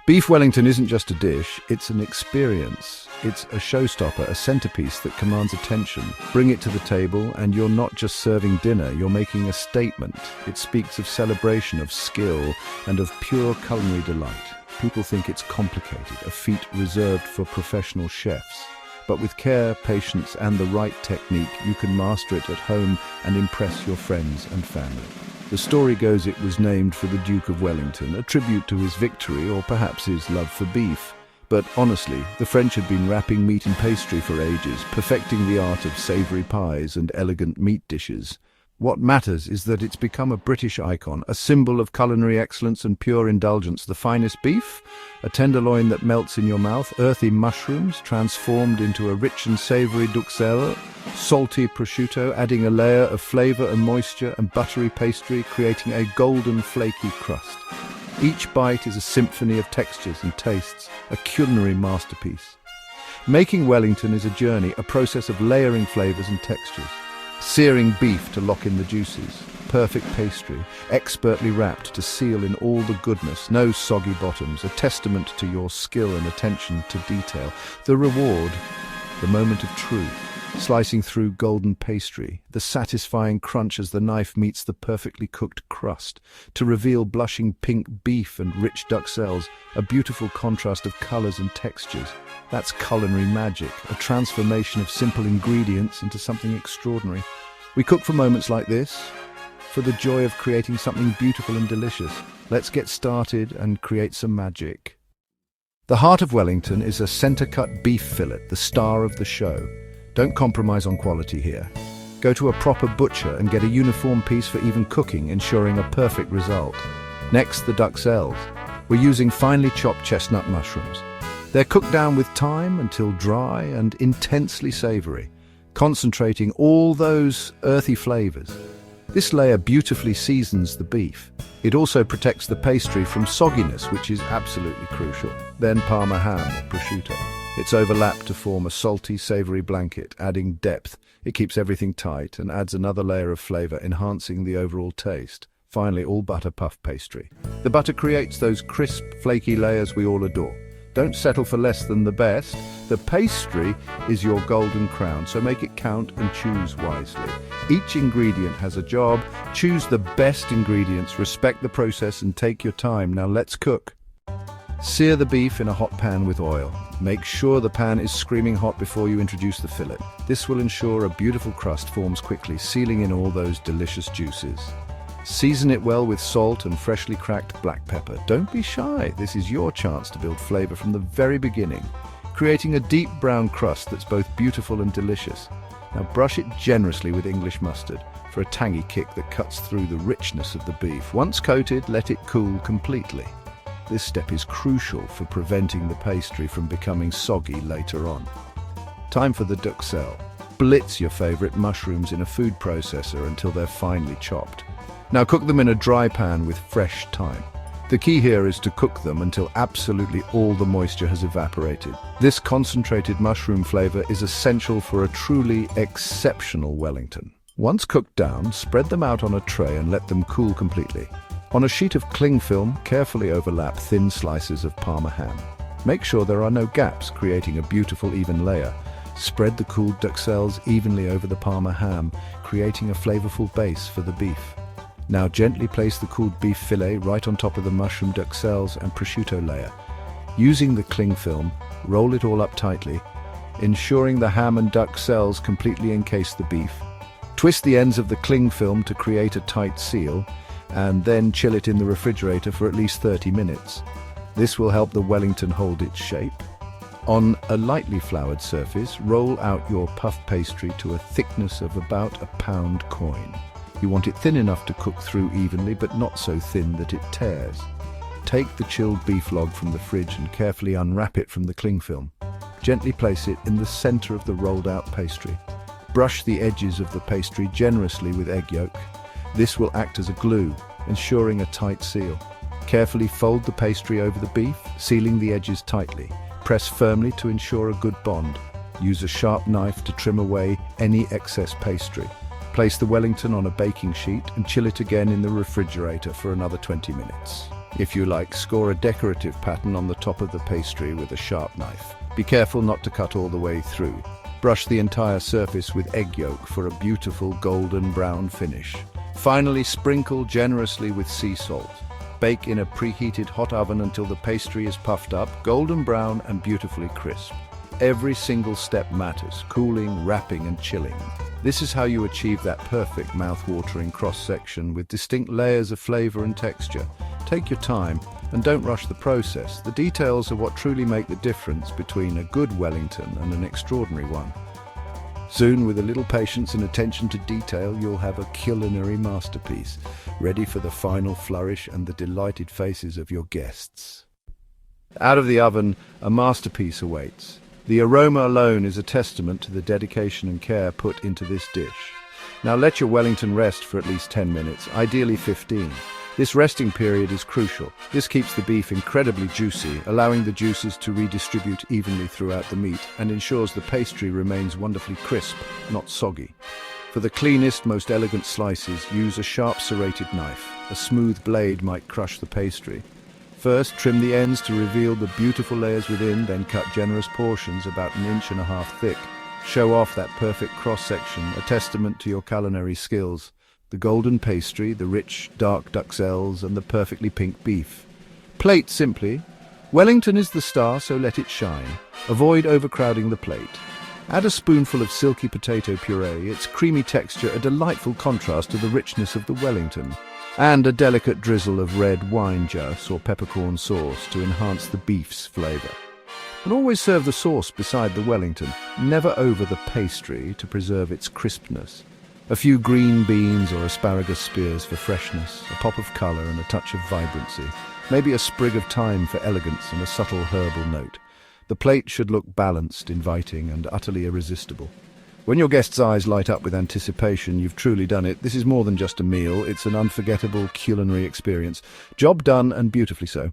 Beef Wellington isn't just a dish, it's an experience. It's a showstopper, a centerpiece that commands attention. Bring it to the table and you're not just serving dinner, you're making a statement. It speaks of celebration, of skill, and of pure culinary delight. People think it's complicated, a feat reserved for professional chefs. But with care, patience, and the right technique, you can master it at home and impress your friends and family. The story goes it was named for the Duke of Wellington, a tribute to his victory or perhaps his love for beef. But honestly, the French had been wrapping meat in pastry for ages, perfecting the art of savoury pies and elegant meat dishes. What matters is that it's become a British icon, a symbol of culinary excellence and pure indulgence. The finest beef, a tenderloin that melts in your mouth, earthy mushrooms transformed into a rich and savoury duxelle, salty prosciutto adding a layer of flavour and moisture, and buttery pastry creating a golden flaky crust. Each bite is a symphony of textures and tastes, a culinary masterpiece. Making Wellington is a journey, a process of layering flavours and textures. Searing beef to lock in the juices, perfect pastry, expertly wrapped to seal in all the goodness, no soggy bottoms, a testament to your skill and attention to detail. The reward, the moment of truth. Slicing through golden pastry, the satisfying crunch as the knife meets the perfectly cooked crust, to reveal blushing pink beef and rich duxelles, a beautiful contrast of colours and textures. That's culinary magic, a transformation of simple ingredients into something extraordinary. We cook for moments like this, for the joy of creating something beautiful and delicious. Let's get started and create some magic. The heart of Wellington is a centre-cut beef fillet, the star of the show. Don't compromise on quality here. Go to a proper butcher and get a uniform piece for even cooking, ensuring a perfect result. Next, the duxelles. We're using finely chopped chestnut mushrooms. They're cooked down with thyme until dry and intensely savoury, concentrating all those earthy flavours. This layer beautifully seasons the beef. It also protects the pastry from sogginess, which is absolutely crucial. Then Parma ham or prosciutto. It's overlapped to form a salty, savoury blanket, adding depth. It keeps everything tight and adds another layer of flavour, enhancing the overall taste. Finally, all butter puff pastry. The butter creates those crisp, flaky layers we all adore. Don't settle for less than the best. The pastry is your golden crown, so make it count and choose wisely. Each ingredient has a job. Choose the best ingredients, respect the process, and take your time. Now let's cook. Sear the beef in a hot pan with oil. Make sure the pan is screaming hot before you introduce the fillet. This will ensure a beautiful crust forms quickly, sealing in all those delicious juices. Season it well with salt and freshly cracked black pepper. Don't be shy. This is your chance to build flavor from the very beginning, creating a deep brown crust that's both beautiful and delicious. Now brush it generously with English mustard for a tangy kick that cuts through the richness of the beef. Once coated, let it cool completely. This step is crucial for preventing the pastry from becoming soggy later on. Time for the duxelle. Blitz your favorite mushrooms in a food processor until they're finely chopped. Now cook them in a dry pan with fresh thyme. The key here is to cook them until absolutely all the moisture has evaporated. This concentrated mushroom flavor is essential for a truly exceptional Wellington. Once cooked down, spread them out on a tray and let them cool completely. On a sheet of cling film, carefully overlap thin slices of Parma ham. Make sure there are no gaps, creating a beautiful even layer. Spread the cooled duxelles evenly over the Parma ham, creating a flavorful base for the beef. Now gently place the cooled beef fillet right on top of the mushroom duxelles and prosciutto layer. Using the cling film, roll it all up tightly, ensuring the ham and duxelles completely encase the beef. Twist the ends of the cling film to create a tight seal, and then chill it in the refrigerator for at least 30 minutes. This will help the Wellington hold its shape. On a lightly floured surface, roll out your puff pastry to a thickness of about a pound coin. You want it thin enough to cook through evenly, but not so thin that it tears. Take the chilled beef log from the fridge and carefully unwrap it from the cling film. Gently place it in the center of the rolled out pastry. Brush the edges of the pastry generously with egg yolk. This will act as a glue, ensuring a tight seal. Carefully fold the pastry over the beef, sealing the edges tightly. Press firmly to ensure a good bond. Use a sharp knife to trim away any excess pastry. Place the Wellington on a baking sheet and chill it again in the refrigerator for another 20 minutes. If you like, score a decorative pattern on the top of the pastry with a sharp knife. Be careful not to cut all the way through. Brush the entire surface with egg yolk for a beautiful golden brown finish. Finally, sprinkle generously with sea salt. Bake in a preheated hot oven until the pastry is puffed up, golden brown and beautifully crisp. Every single step matters: cooling, wrapping and chilling. This is how you achieve that perfect mouth-watering cross-section with distinct layers of flavor and texture. Take your time and don't rush the process. The details are what truly make the difference between a good Wellington and an extraordinary one. Soon, with a little patience and attention to detail, you'll have a culinary masterpiece, ready for the final flourish and the delighted faces of your guests. Out of the oven, a masterpiece awaits. The aroma alone is a testament to the dedication and care put into this dish. Now let your Wellington rest for at least 10 minutes, ideally 15. This resting period is crucial. This keeps the beef incredibly juicy, allowing the juices to redistribute evenly throughout the meat and ensures the pastry remains wonderfully crisp, not soggy. For the cleanest, most elegant slices, use a sharp serrated knife. A smooth blade might crush the pastry. First, trim the ends to reveal the beautiful layers within, then cut generous portions about 1.5 inches thick. Show off that perfect cross-section, a testament to your culinary skills. The golden pastry, the rich, dark duxelles, and the perfectly pink beef. Plate simply. Wellington is the star, so let it shine. Avoid overcrowding the plate. Add a spoonful of silky potato puree, its creamy texture a delightful contrast to the richness of the Wellington. And a delicate drizzle of red wine juice or peppercorn sauce to enhance the beef's flavour. And always serve the sauce beside the Wellington, never over the pastry to preserve its crispness. A few green beans or asparagus spears for freshness, a pop of colour and a touch of vibrancy. Maybe a sprig of thyme for elegance and a subtle herbal note. The plate should look balanced, inviting and utterly irresistible. When your guests' eyes light up with anticipation, you've truly done it. This is more than just a meal, it's an unforgettable culinary experience. Job done, and beautifully so.